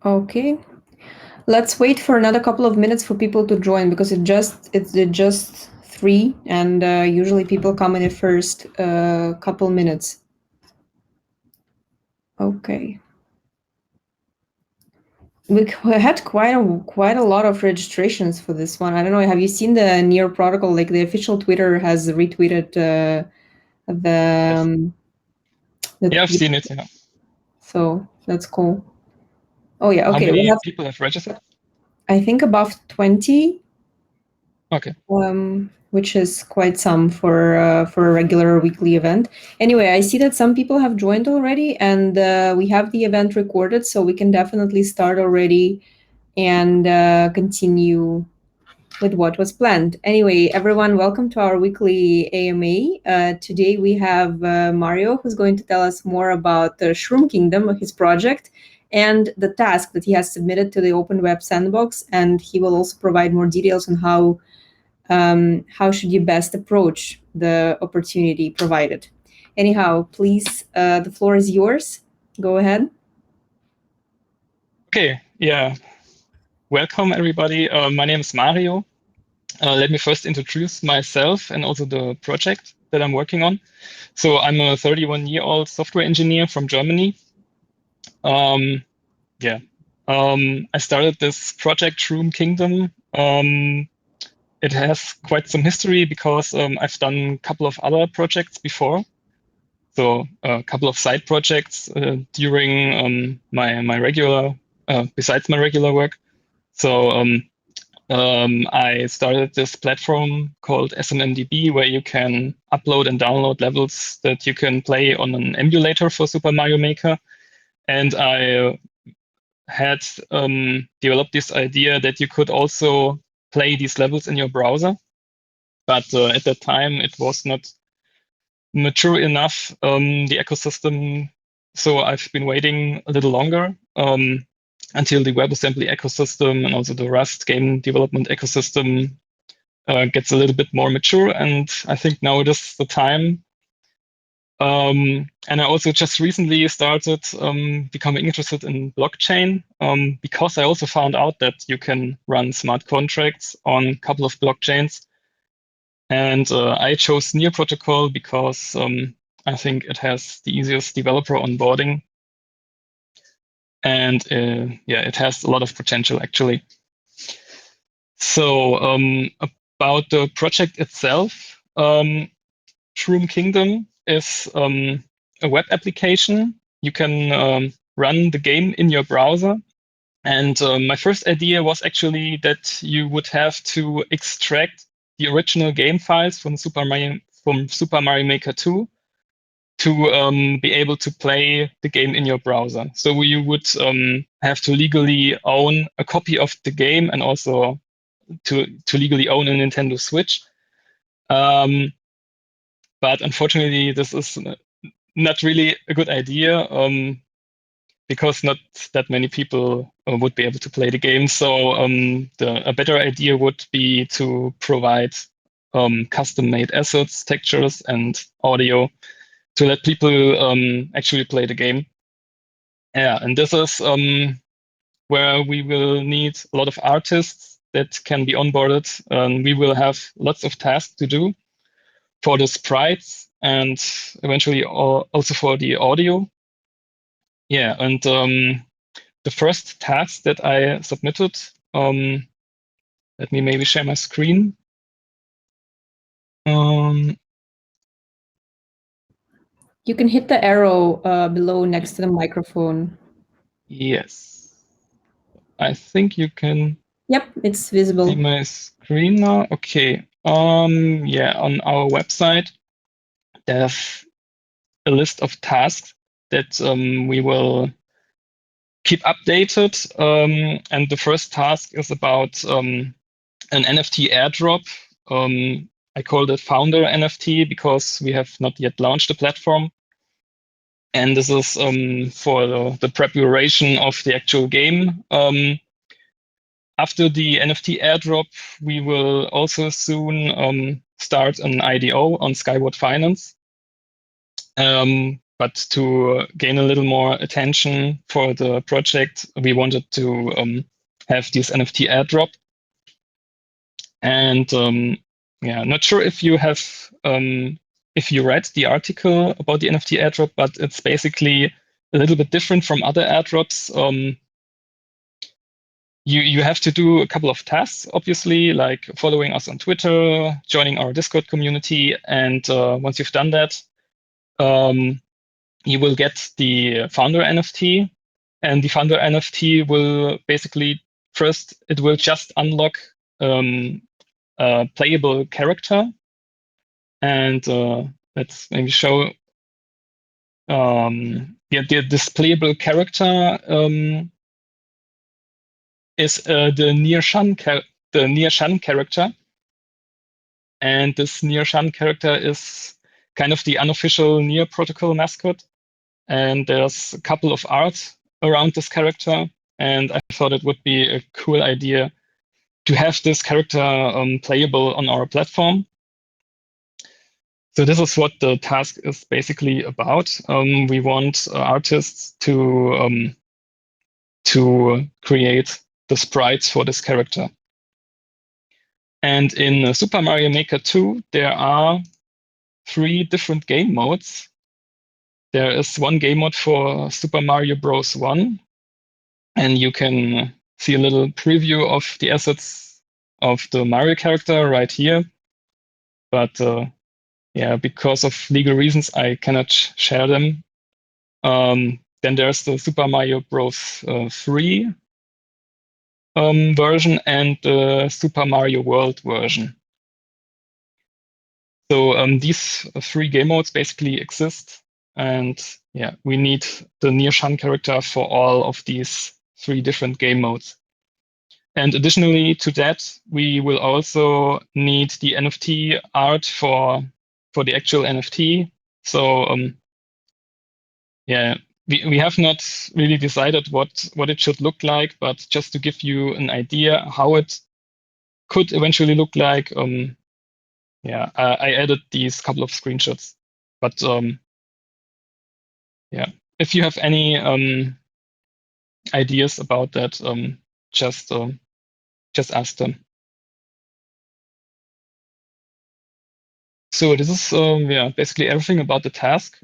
Okay. Let's wait for another couple of minutes for people to join because it's just 3 and usually people come in the first couple minutes. Okay. We had quite a lot of registrations for this one. I don't know. Have you seen the Near protocol? Like the official Twitter has retweeted the Yes. the Yeah, I've tweet, seen it. Yeah. so that's cool. Oh yeah. How Okay, we many have people have registered? I think above 20. Okay. Which is quite some for a regular weekly event. Anyway, I see that some people have joined already, and we have the event recorded, so we can definitely start already and continue with what was planned. Anyway, everyone, welcome to our weekly AMA. Today we have Mario, who's going to tell us more about the Shroom Kingdom, his project, and the task that he has submitted to the Open Web Sandbox. And he will also provide more details on how should you best approach the opportunity provided. Anyhow, please, the floor is yours. Go ahead. Okay. Yeah. Welcome, everybody. My name is Mario. Let me first introduce myself and also the project that I'm working on. So I'm a 31-year-old software engineer from Germany. Um, yeah. I started this project, Shroom Kingdom. It has quite some history because I've done a couple of other projects before. So a couple of side projects during my regular, besides my regular work. So I started this platform called SMMDB where you can upload and download levels that you can play on an emulator for Super Mario Maker. And I had developed this idea that you could also play these levels in your browser. But at that time, it was not mature enough, the ecosystem. So I've been waiting a little longer until the WebAssembly ecosystem and also the Rust game development ecosystem gets a little bit more mature. And I think now it is the time. And I also just recently started becoming interested in blockchain because I also found out that you can run smart contracts on a couple of blockchains. And I chose Near Protocol because I think it has the easiest developer onboarding. And yeah, it has a lot of potential actually. So about the project itself, Shroom Kingdom is a web application. You can run the game in your browser. And my first idea was actually that you would have to extract the original game files from Super Mario Maker 2 to be able to play the game in your browser. So you would have to legally own a copy of the game and also to legally own a Nintendo Switch. But unfortunately, this is not really a good idea because not that many people would be able to play the game. So a better idea would be to provide custom-made assets, textures, and audio to let people actually play the game. Yeah, and this is where we will need a lot of artists that can be onboarded. We will have lots of tasks to do for the sprites and eventually also for the audio. Yeah, and the first task that I submitted, let me maybe share my screen. You can hit the arrow below next to the microphone. Yes, I think you can Yep, it's see visible. my screen now. Okay. Yeah, on our website, there's a list of tasks that we will keep updated. And the first task is about an NFT airdrop. I called it Founder NFT because we have not yet launched the platform. And this is for the preparation of the actual game. After the NFT airdrop, we will also soon start an IDO on Skyward Finance. but to gain a little more attention for the project, we wanted to have this NFT airdrop. And yeah, not sure if you have if you read the article about the NFT airdrop, but it's basically a little bit different from other airdrops. You have to do a couple of tasks, obviously, like following us on Twitter, joining our Discord community, and once you've done that, you will get the founder NFT, and the founder NFT will basically first it will just unlock a playable character, and let's maybe show. Yeah, this playable character is the Near Shan character, and this Near Shan character is kind of the unofficial Near protocol mascot. And there's a couple of art around this character, and I thought it would be a cool idea to have this character playable on our platform. So this is what the task is basically about. We want artists to create the sprites for this character. And in Super Mario Maker 2, there are 3 different game modes. There is one game mode for Super Mario Bros. 1, and you can see a little preview of the assets of the Mario character right here. But yeah, because of legal reasons, I cannot share them. Then there's the Super Mario Bros. 3 version and the Super Mario World version. So these 3 game modes basically exist, and yeah, we need the Near Shan character for all of these 3 different game modes. And additionally to that, we will also need the NFT art for the actual NFT. So yeah, we have not really decided what it should look like, but just to give you an idea how it could eventually look like, yeah, I added these couple of screenshots. But yeah, if you have any ideas about that, just ask them. So this is yeah, basically everything about the task.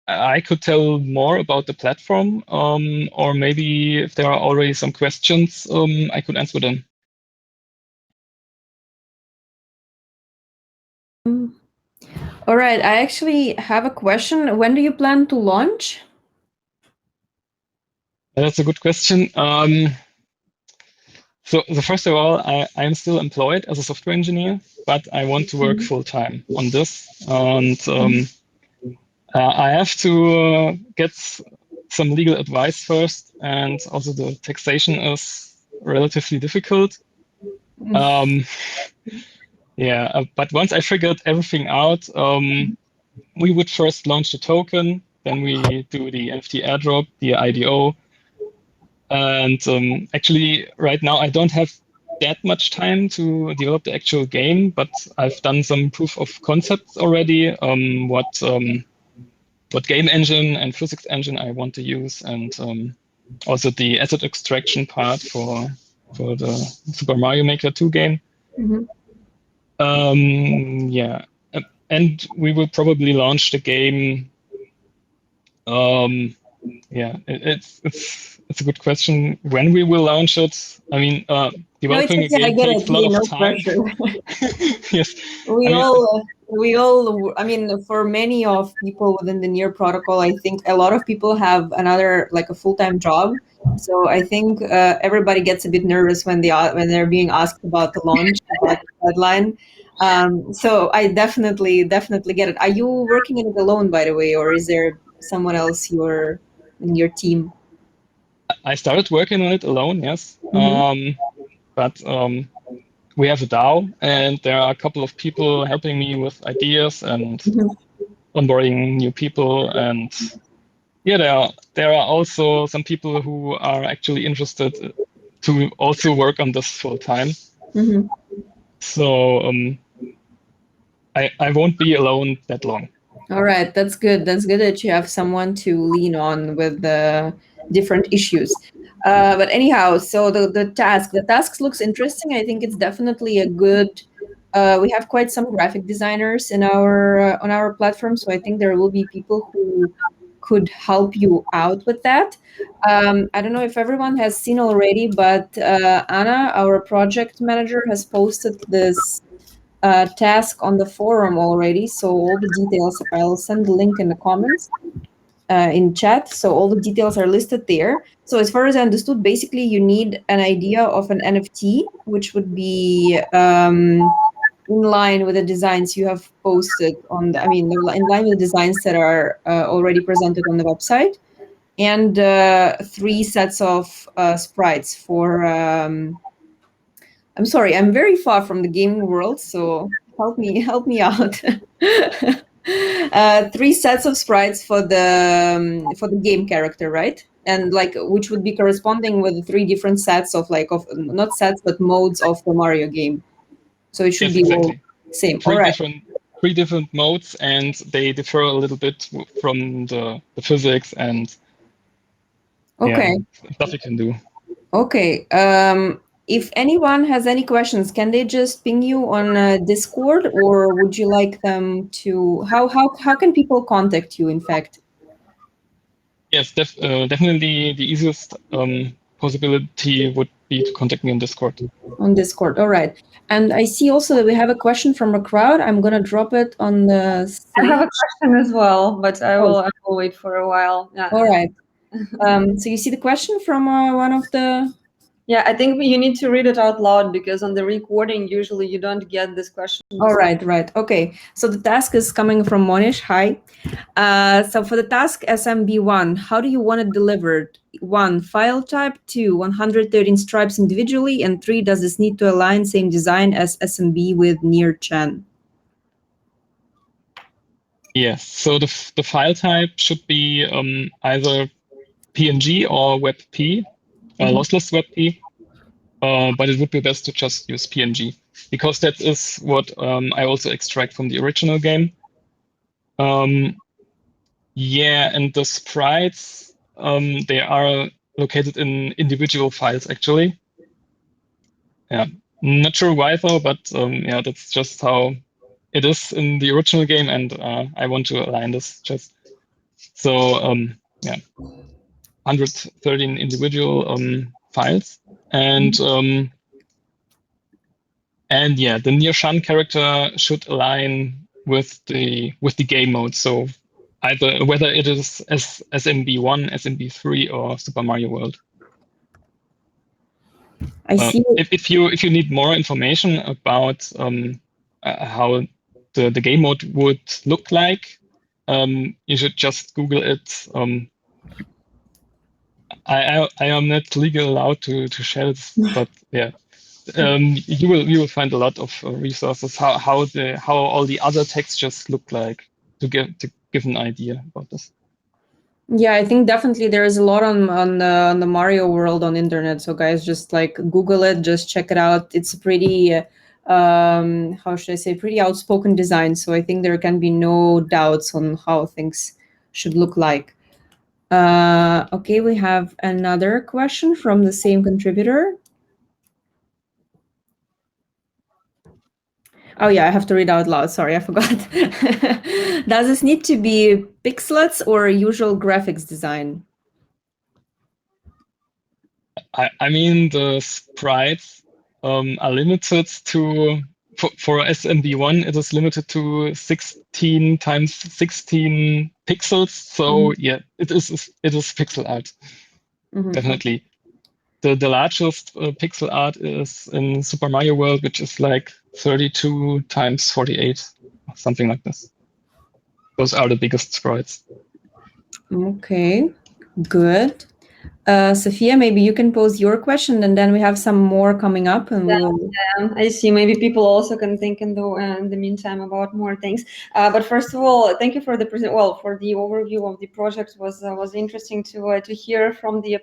I could tell more about the platform, or maybe if there are already some questions, I could answer them. All right, I actually have a question. When do you plan to launch? That's a good question. So first of all, I'm still employed as a software engineer, but I want to work full time on this, and I have to get some legal advice first, and also the taxation is relatively difficult. Yeah, but once I figured everything out, we would first launch the token, then we do the NFT airdrop, the IDO. And actually, right now, I don't have that much time to develop the actual game, but I've done some proof of concepts already, what game engine and physics engine I want to use, and also the asset extraction part for the Super Mario Maker 2 game. Yeah, and we will probably launch the game. Yeah, it's a good question. When we will launch it? I mean, developing a game takes a lot of time. Yes, I mean, for many of people within the Near protocol, I think a lot of people have another, like a full-time job. So I think everybody gets a bit nervous when they're being asked about the launch, about the deadline. So I definitely get it. Are you working on it alone, by the way, or is there someone else in your team? I started working on it alone, yes. But we have a DAO, and there are a couple of people helping me with ideas and onboarding new people. And yeah, there are also some people who are actually interested to also work on this full time. So I won't be alone that long. All right, that's good. That's good that you have someone to lean on with the different issues. But anyhow, so the tasks looks interesting. I think it's definitely a good. We have quite some graphic designers in our on our platform, so I think there will be people who could help you out with that. I don't know if everyone has seen already, but Anna, our project manager, has posted this task on the forum already. So all the details, I'll send the link in the comments in chat. So all the details are listed there. So as far as I understood, basically you need an idea of an NFT, which would be in line with the designs you have posted on the, I mean, in line with the designs that are already presented on the website, and three sets of sprites for I'm sorry, I'm very far from the gaming world, so help me out. Three sets of sprites for the game character, right? And like which would be corresponding with the three different sets of like of not sets but modes of the Mario game. So it should Yes, be all exactly. same. All Three right. different three different modes, and they differ a little bit from the physics and yeah Okay. stuff you can do. Okay. If anyone has any questions, can they just ping you on Discord, or would you like them to? How can people contact you? In fact, Yes, definitely the easiest possibility would be to contact me on Discord. on Discord. All right. And I see also that we have a question from a crowd. I'm gonna drop it on the I have a stage. question as well, but I Oh, will wait for a while. all Yeah. right. So you see the question from one of the. Yeah, I think you need to read it out loud because on the recording, usually you don't get this question. All right, right. Okay. So the task is coming from Monish. Hi. So for the task SMB1, how do you want it delivered? One, file type. Two, 113 stripes individually. And three, does this need to align same design as SMB with near Chen? Yes, so the file type should be either PNG or WebP, lossless WebP, but it would be best to just use PNG because that is what I also extract from the original game. Yeah, and the sprites, they are located in individual files actually. Yeah, not sure why though, but yeah, that's just how it is in the original game, and I want to align this just so yeah, 113 individual files, and yeah, the near Shan character should align with the game mode. So either whether it is SMB1, SMB3, or Super Mario World. I see. If you need more information about how the game mode would look like, you should just Google it. I am not legally allowed to share this, but yeah, you will find a lot of resources how all the other textures look like to give an idea about this. Yeah, I think definitely there is a lot on the Mario world on internet. So guys, just like Google it, just check it out. It's pretty how should I say, pretty outspoken design. So I think there can be no doubts on how things should look like. Okay, we have another question from the same contributor. Oh yeah, I have to read out loud. Sorry, I forgot. Does this need to be pixelets or usual graphics design? I mean the sprites are limited to for SMB1 it is limited to 16 times 16 pixels. So yeah, it is pixel art. Mm-hmm. Definitely. The largest pixel art is in Super Mario World, which is like 32 times 48, something like this. Those are the biggest sprites. Okay, good. Sophia, maybe you can pose your question, and then we have some more coming up, and we will. I see. Maybe people also can think in the meantime about more things. But first of all, thank you for the for the overview of the project. Was interesting to hear from the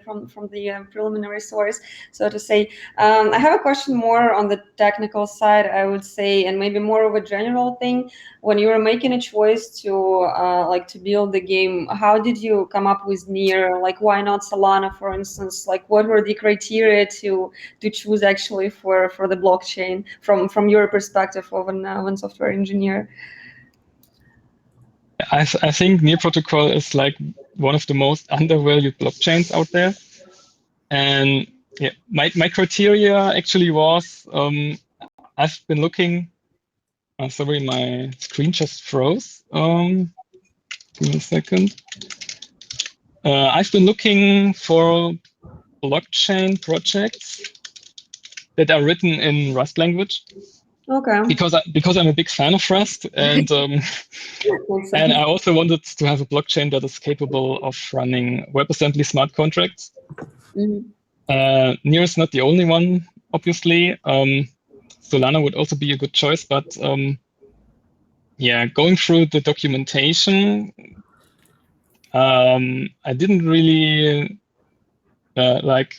preliminary source, so to say. I have a question more on the technical side, I would say, and maybe more of a general thing. When you were making a choice to to build the game, how did you come up with Near? Like, why not Solana, for instance? Like, what were the criteria to choose actually for the blockchain from your perspective of an software engineer? I think Near Protocol is like one of the most undervalued blockchains out there. And yeah, my criteria actually was I've been looking. Sorry, my screen just froze. Give me a second. I've been looking for blockchain projects that are written in Rust language. Okay. Because I'm a big fan of Rust, and and I also wanted to have a blockchain that is capable of running WebAssembly smart contracts. Near is not the only one, obviously. Solana would also be a good choice, but yeah, going through the documentation, I didn't really like.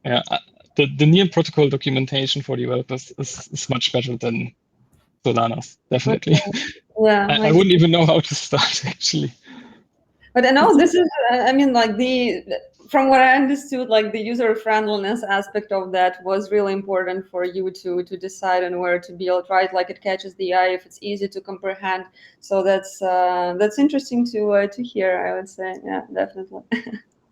Yeah, the Near protocol documentation for developers is much better than Solana's, definitely. Yeah, I wouldn't even know how to start, actually. But I know this is, I mean, like from what I understood, like the user friendliness aspect of that was really important for you to decide on where to build, right? Like it catches the eye if it's easy to comprehend. So that's interesting to hear, I would say. Yeah, definitely.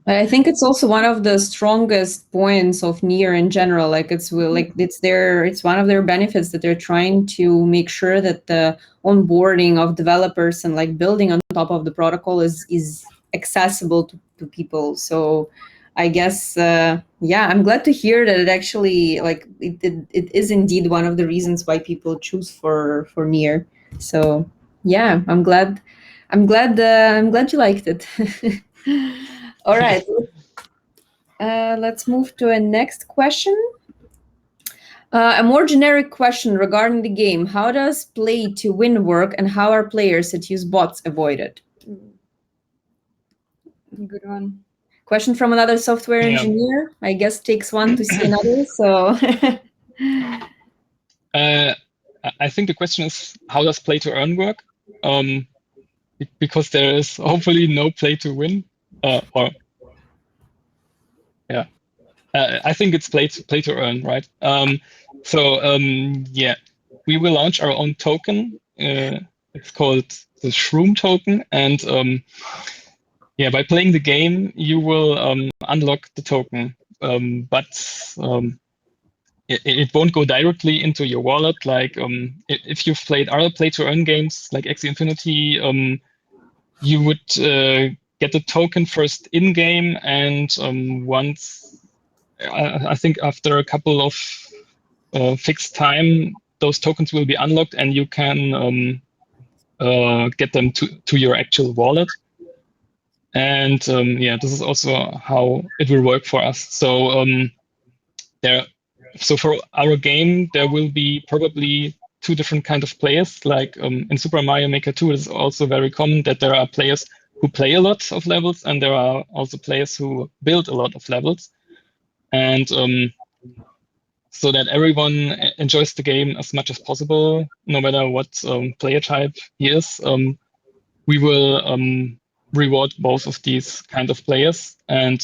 I think it's also one of the strongest points of Near in general. Like it's it's one of their benefits that they're trying to make sure that the onboarding of developers and like building on top of the protocol is accessible to people. So I guess yeah, I'm glad to hear that it actually like it is indeed one of the reasons why people choose for Near. So yeah, I'm glad I'm glad you liked it. All right. Let's move to a next question. A more generic question regarding the game. How does play to win work, and how are players that use bots avoided? Good one. Question from another software engineer. I guess takes one to see another. So I think the question is, how does play to earn work? Because there is hopefully no play to win, or yeah, I think it's play to earn, right? So yeah, we will launch our own token. It's called the Shroom token, and yeah, by playing the game, you will unlock the token, but it won't go directly into your wallet. Like if you've played other play to earn games like Axie Infinity, you would get the token first in game, and once I think after a couple of fixed time, those tokens will be unlocked, and you can get them to your actual wallet. And yeah, this is also how it will work for us. So so for our game, there will be probably two different kind of players. Like in Super Mario Maker 2, it's also very common that there are players who play a lot of levels, and there are also players who build a lot of levels. And so that everyone enjoys the game as much as possible, no matter what player type he is, we will reward both of these kind of players. And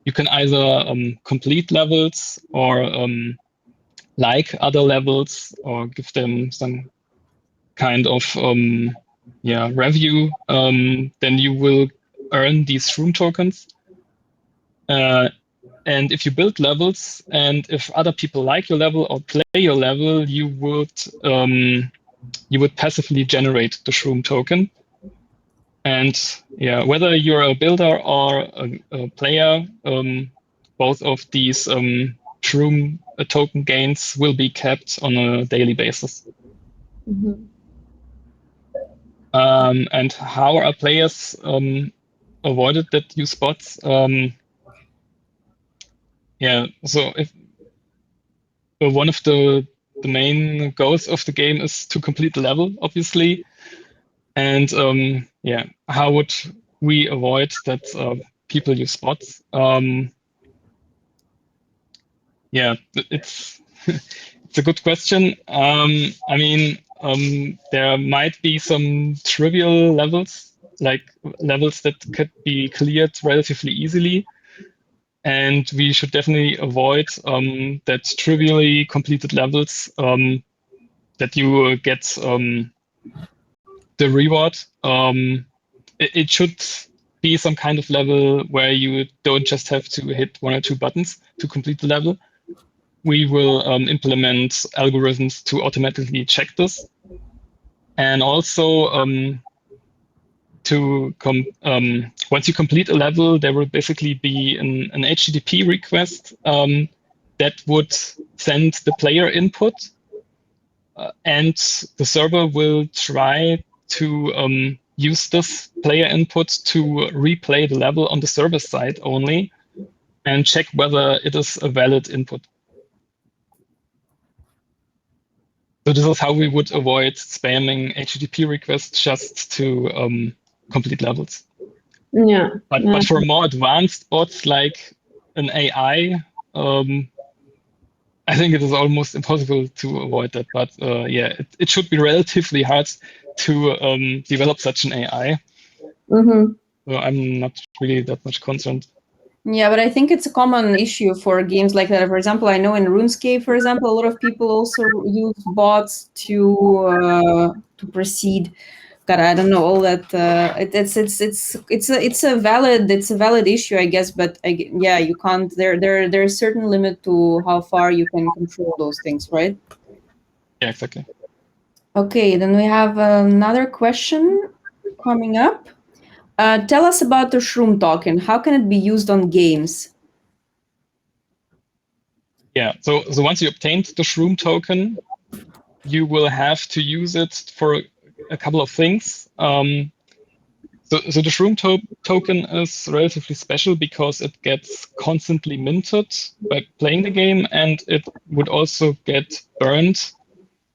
you can either complete levels or like other levels or give them some kind of yeah review. Then you will earn these Shroom tokens. And if you build levels, and if other people like your level or play your level, you would passively generate the Shroom token. And yeah, whether you're a builder or a player, both of these Shroom token gains will be kept on a daily basis. And how are players avoided that use bots? yeah, so if one of the main goals of the game is to complete the level, obviously. And yeah, how would we avoid that people use bots? Yeah, it's it's a good question. I mean, there might be some trivial levels, like levels that could be cleared relatively easily. And we should definitely avoid that trivially completed levels that you get the reward. It should be some kind of level where you don't just have to hit one or two buttons to complete the level. We will implement algorithms to automatically check this. And also, once you complete a level, there will basically be an HTTP request that would send the player input, and the server will try to use this player input to replay the level on the server side only and check whether it is a valid input. So this is how we would avoid spamming HTTP requests just to complete levels. Yeah. But for more advanced bots like an AI, I think it is almost impossible to avoid that. But yeah, it should be relatively hard to develop such an AI. Mm-hmm. So I'm not really that much concerned. Yeah, but I think it's a common issue for games like that. For example, I know in RuneScape, for example, a lot of people also use bots to proceed. God, I don't know all that. It's a valid issue, I guess. But yeah, you can't. There's a certain limit to how far you can control those things, right? Yeah, exactly. Okay, then we have another question coming up. Tell us about the Shroom token. How can it be used on games? Yeah, so once you obtained the Shroom token, you will have to use it for a couple of things. So the Shroom token is relatively special because it gets constantly minted by playing the game, and it would also get burned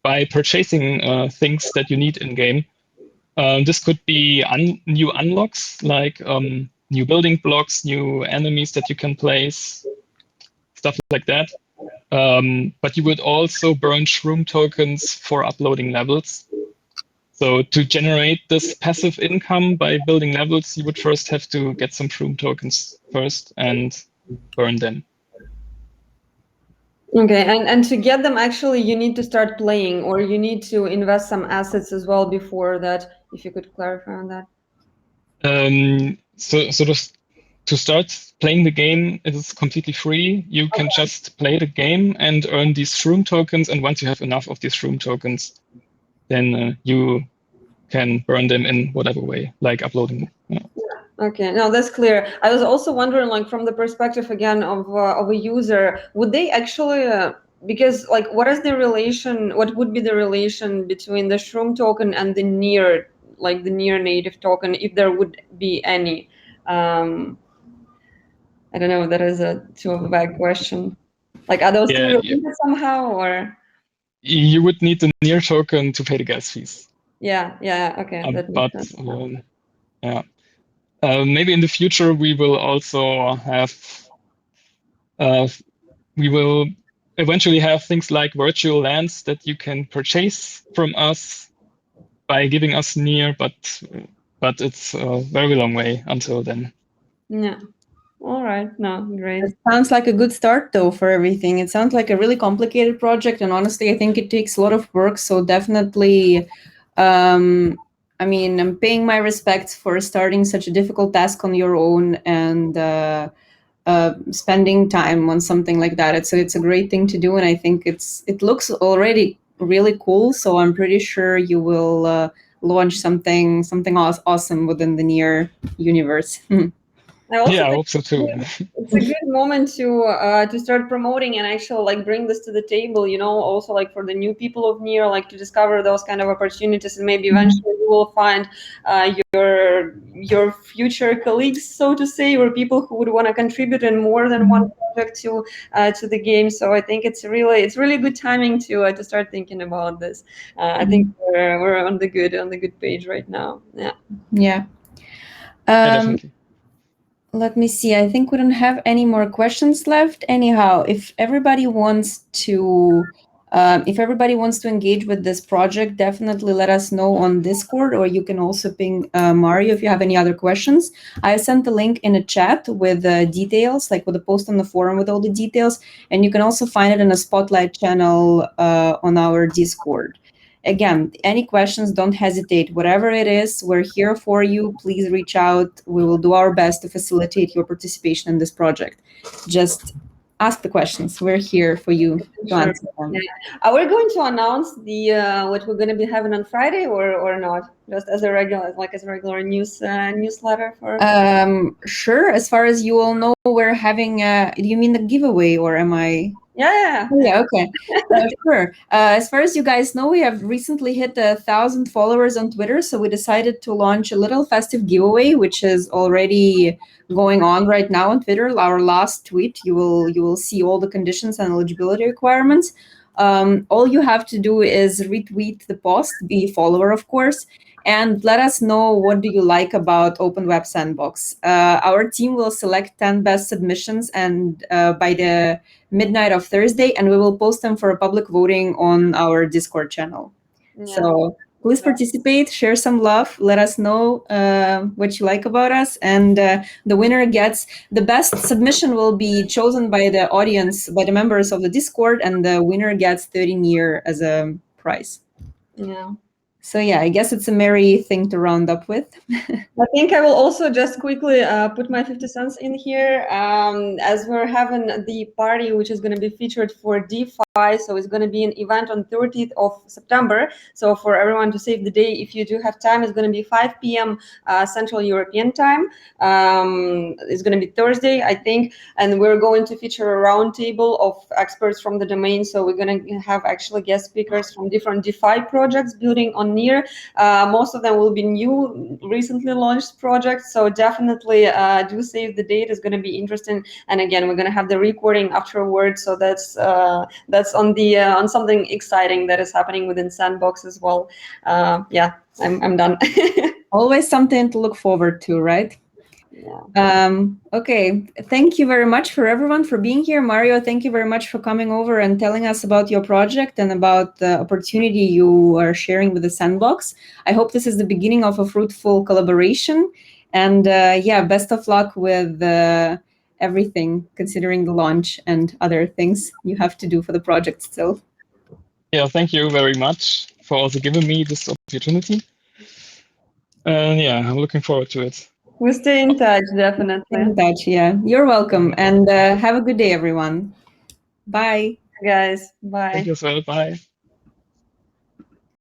by purchasing things that you need in game. This could be new unlocks, like new building blocks, new enemies that you can place, stuff like that. But you would also burn Shroom tokens for uploading levels. So to generate this passive income by building levels, you would first have to get some Shroom tokens first and burn them. Okay, and to get them, actually, you need to start playing, or you need to invest some assets as well before that. If you could clarify on that. To start playing the game, it is completely free. You can just play the game and earn these Shroom tokens. And once you have enough of these Shroom tokens, then you can burn them in whatever way, like uploading. Yeah. Okay, no, that's clear. I was also wondering, like, from the perspective again of a user, would they actually, because like, what is the relation? What would be the relation between the Shroom token and the near, like the near native token, if there would be any? I don't know. That is a too of a vague question. Like, are those two Yeah, related somehow, or? you would need the near token to pay the gas fees. Yeah. Okay, that makes But sense. yeah, maybe in the future we will also have we will eventually have things like virtual lands that you can purchase from us by giving us near, but it's a very long way until then. Yeah. All right. No, great. It sounds like a good start, though, for everything. It sounds like a really complicated project, and honestly, I think it takes a lot of work. So definitely, I mean, I'm paying my respects for starting such a difficult task on your own and spending time on something like that. It's a great thing to do, and I think it looks already really cool. So I'm pretty sure you will launch something awesome within the near universe. I also Yeah, I think hope so too. it's a good moment to start promoting and actually like bring this to the table, you know, also like for the new people of NEAR, like to discover those kind of opportunities, and maybe eventually you will find your future colleagues, so to say, or people who would want to contribute in more than one project to the game. So I think it's really good timing to start thinking about this. I think we're on the good page right now. Yeah. Yeah. Yeah, definitely. Let me see. I think we don't have any more questions left. Anyhow, if everybody wants to engage with this project, definitely let us know on Discord, or you can also ping Mario if you have any other questions. I sent the link in a chat with details, like with a post on the forum with all the details, and you can also find it in a spotlight channel on our Discord. Again, any questions, don't hesitate. Whatever it is, we're here for you. Please reach out. We will do our best to facilitate your participation in this project. Just ask the questions. We're here for you to Sure. answer them. Yeah. Are we going to announce the what we're going to be having on Friday, or not? Just as a regular newsletter for. Sure. As far as you all know, we're having. Do you mean the giveaway, or am I? Yeah. Oh, yeah, okay. Sure. As far as you guys know, we have recently hit 1,000 followers on Twitter, so we decided to launch a little festive giveaway, which is already going on right now on Twitter. Our last tweet, you will see all the conditions and eligibility requirements. All you have to do is retweet the post, be a follower, of course, and let us know what do you like about Open Web Sandbox. Our team will select 10 best submissions, and by the midnight of Thursday, and we will post them for a public voting on our Discord channel. Yeah. So please participate, share some love, let us know what you like about us, and the winner gets the best submission will be chosen by the audience, by the members of the Discord, and the winner gets 13 year as a prize. Yeah. So yeah, I guess it's a merry thing to round up with. I think I will also just quickly put my 50 cents in here, as we're having the party, which is going to be featured for DeFi. So it's going to be an event on 30th of September. So for everyone to save the day, if you do have time, it's going to be 5 p.m. Central European time. It's going to be Thursday, I think, and we're going to feature a roundtable of experts from the domain. So we're going to have actually guest speakers from different DeFi projects building on NEAR. Most of them will be new, recently launched projects. So definitely do save the date. It's going to be interesting. And again, we're going to have the recording afterwards. So that's on the on something exciting that is happening within Sandbox as well. Yeah, I'm done. Always something to look forward to, right? Yeah. Okay, thank you very much for everyone for being here. Mario, thank you very much for coming over and telling us about your project and about the opportunity you are sharing with the Sandbox. I hope this is the beginning of a fruitful collaboration. And yeah, best of luck with everything, considering the launch and other things you have to do for the project still. Yeah, thank you very much for also giving me this opportunity. And yeah, I'm looking forward to it. We stay in touch, definitely. Stay in touch, yeah. You're welcome. And have a good day, everyone. Bye. Guys, bye. Thank you as well. Bye.